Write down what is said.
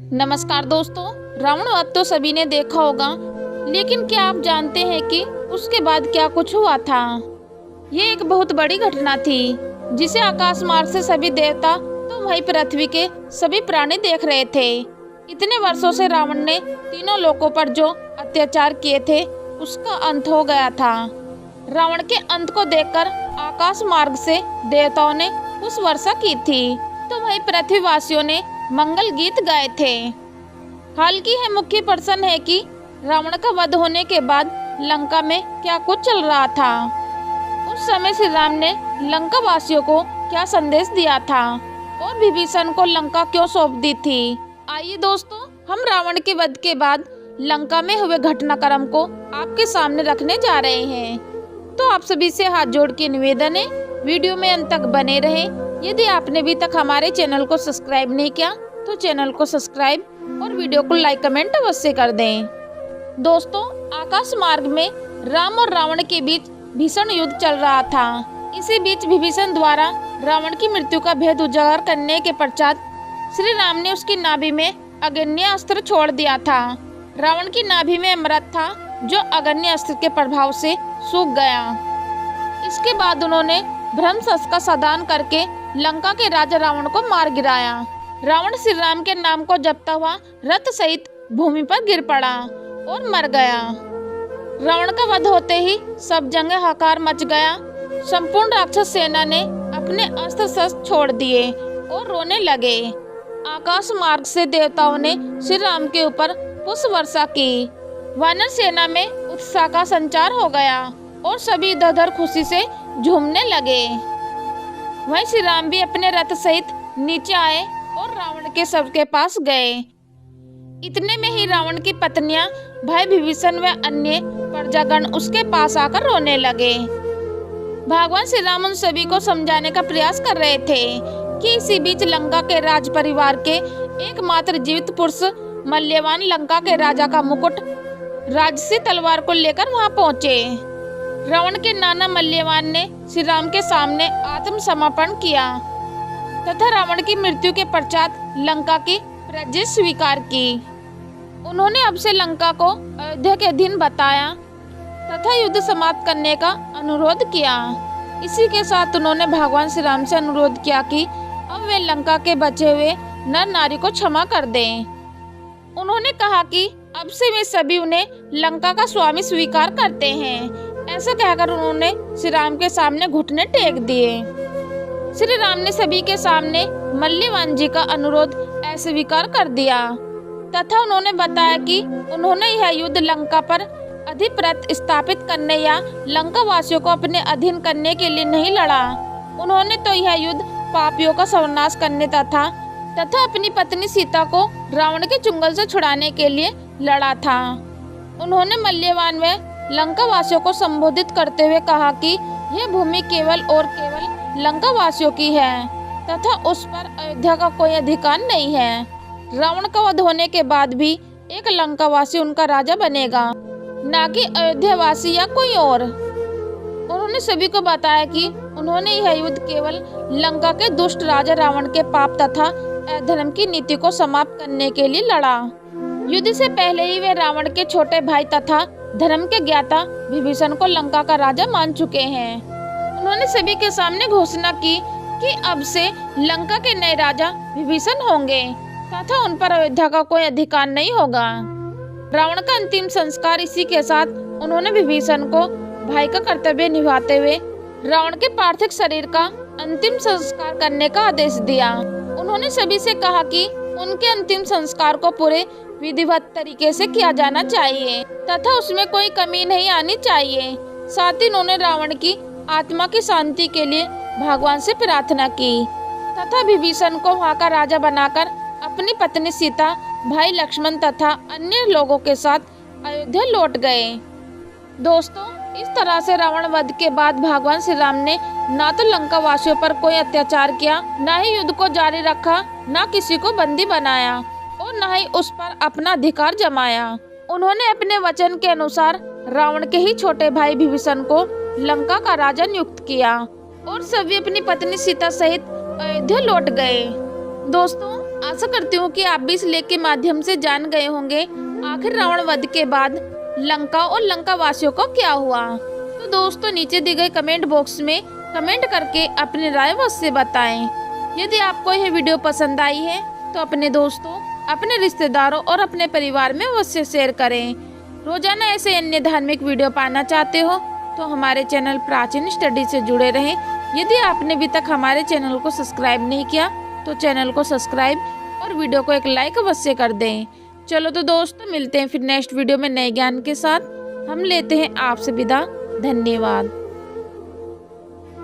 नमस्कार दोस्तों। रावण वध तो सभी ने देखा होगा, लेकिन क्या आप जानते हैं कि उसके बाद क्या कुछ हुआ था? ये एक बहुत बड़ी घटना थी जिसे आकाश मार्ग से सभी देवता तो वही पृथ्वी के सभी प्राणी देख रहे थे। इतने वर्षों से रावण ने तीनों लोकों पर जो अत्याचार किए थे उसका अंत हो गया था। रावण के अंत को देखकर आकाश मार्ग से देवताओं ने पुष्प वर्षा की थी, तो वही पृथ्वीवासियों ने मंगल गीत गाए थे। हाल की है मुख्य प्रश्न है कि रावण का वध होने के बाद लंका में क्या कुछ चल रहा था। उस समय श्री राम ने लंका वासियों को क्या संदेश दिया था और विभीषण को लंका क्यों सौंप दी थी। आइए दोस्तों, हम रावण के वध के बाद लंका में हुए घटनाक्रम को आपके सामने रखने जा रहे हैं। तो आप सभी से हाथ जोड़ के निवेदन है, वीडियो में अंत तक बने रहें। यदि आपने अभी तक हमारे चैनल को सब्सक्राइब नहीं किया तो चैनल को सब्सक्राइब और वीडियो को लाइक कमेंट अवश्य कर दें। दोस्तों, आकाश मार्ग में राम और रावण के बीच भीषण युद्ध चल रहा था। इसी बीच विभीषण द्वारा रावण की मृत्यु का भेद उजागर करने के पश्चात श्री राम ने उसकी नाभि में अग्नि अस्त्र छोड़ दिया था। रावण की नाभि में अमृत था जो अग्नि अस्त्र के प्रभाव से सूख गया। इसके बाद उन्होंने ब्रह्मास्त्र का साधन करके लंका के राजा रावण को मार गिराया। रावण श्री राम के नाम को जपता हुआ रथ सहित भूमि पर गिर पड़ा और मर गया। रावण का वध होते ही सब जगह हाहाकार मच गया। संपूर्ण राक्षस सेना ने अपने अस्त्र शस्त्र छोड़ दिए और रोने लगे। आकाश मार्ग से देवताओं ने श्री राम के ऊपर पुष्प वर्षा की। वानर सेना में उत्साह का संचार हो गया और सभी इधर उधर खुशी से झूमने लगे। वहीं श्री राम भी अपने रथ सहित नीचे आए और रावण के शव के पास गए। इतने में ही रावण की पत्नियां, भाई विभीषण व अन्य प्रजागण उसके पास आकर रोने लगे। भगवान श्री राम उन सभी को समझाने का प्रयास कर रहे थे कि इसी बीच लंका के राज परिवार के एकमात्र जीवित पुरुष मल्यवान लंका के राजा का मुकुट राजसी तलवार को लेकर वहां पहुंचे। रावण के नाना मल्यवान ने श्री राम के सामने आत्मसमर्पण किया तथा रावण की मृत्यु के पश्चात लंका की प्रजा स्वीकार की। उन्होंने अब से लंका को अयोध्या के अधीन बताया तथा युद्ध समाप्त करने का अनुरोध किया। इसी के साथ उन्होंने भगवान श्री राम से अनुरोध किया कि अब वे लंका के बचे हुए नर नारी को क्षमा कर दें। उन्होंने कहा कि अब से वे सभी उन्हें लंका का स्वामी स्वीकार करते हैं। ऐसा कहकर उन्होंने श्री राम के सामने घुटने टेक दिए। श्री राम ने सभी के सामने मल्यवान जी का अनुरोध अस्वीकार कर दिया तथा उन्होंने बताया कि उन्होंने यह युद्ध लंका पर अधिपति स्थापित करने या लंका वासियों को अपने अधीन करने के लिए नहीं लड़ा। उन्होंने तो यह युद्ध पापियों का सर्वनाश करने तथा अपनी पत्नी सीता को रावण के चुंगल से छुड़ाने के लिए लड़ा था। उन्होंने मल्यवान व लंका वासियों को संबोधित करते हुए कहा कि यह भूमि केवल और केवल लंका वासियों की है तथा उस पर अयोध्या का कोई अधिकार नहीं है। रावण का वध होने के बाद भी एक लंका वासी उनका राजा बनेगा, न कि अयोध्या वासी या कोई और। उन्होंने सभी को बताया कि उन्होंने यह युद्ध केवल लंका के दुष्ट राजा रावण के पाप तथा अधर्म की नीति को समाप्त करने के लिए लड़ा। युद्ध से पहले ही वे रावण के छोटे भाई तथा धर्म के ज्ञाता विभीषण को लंका का राजा मान चुके हैं। उन्होंने सभी के सामने घोषणा की कि अब से लंका के नए राजा विभीषण होंगे तथा उन पर अयोध्या का कोई अधिकार नहीं होगा। रावण का अंतिम संस्कार इसी के साथ उन्होंने विभीषण को भाई का कर्तव्य निभाते हुए रावण के पार्थिव शरीर का अंतिम संस्कार करने का आदेश दिया। उन्होंने सभी से कहा कि उनके अंतिम संस्कार को पूरे विधिवत तरीके से किया जाना चाहिए तथा उसमें कोई कमी नहीं आनी चाहिए। साथ ही उन्होंने रावण की आत्मा की शांति के लिए भगवान से प्रार्थना की तथा विभीषण को वहां का राजा बनाकर अपनी पत्नी सीता, भाई लक्ष्मण तथा अन्य लोगों के साथ अयोध्या लौट गए। दोस्तों, इस तरह से रावण वध के बाद भगवान श्री राम ने न तो लंका वासियों पर कोई अत्याचार किया, न ही युद्ध को जारी रखा, न किसी को बंदी बनाया और न ही उस पर अपना अधिकार जमाया। उन्होंने अपने वचन के अनुसार रावण के ही छोटे भाई विभीषण को लंका का राजा नियुक्त किया और सभी अपनी पत्नी सीता सहित अयोध्या लौट गए। दोस्तों, आशा करती हूँ कि आप भी इस लेख के माध्यम से जान गए होंगे आखिर रावण वध के बाद लंका और लंका वासियों को क्या हुआ। तो दोस्तों नीचे दिए गए कमेंट बॉक्स में कमेंट करके अपनी राय अवश्य बताएं। यदि आपको यह वीडियो पसंद आई है तो अपने दोस्तों, अपने रिश्तेदारों और अपने परिवार में अवश्य शेयर करें। रोजाना ऐसे अन्य धार्मिक वीडियो पाना चाहते हो तो हमारे चैनल प्राचीन स्टडी से जुड़े रहें। यदि आपने अभी तक हमारे चैनल को सब्सक्राइब नहीं किया तो चैनल को सब्सक्राइब और वीडियो को एक लाइक अवश्य कर दें। चलो तो दोस्तों मिलते हैं फिर नेक्स्ट वीडियो में नए ज्ञान के साथ। हम लेते हैं आपसे विदा। धन्यवाद।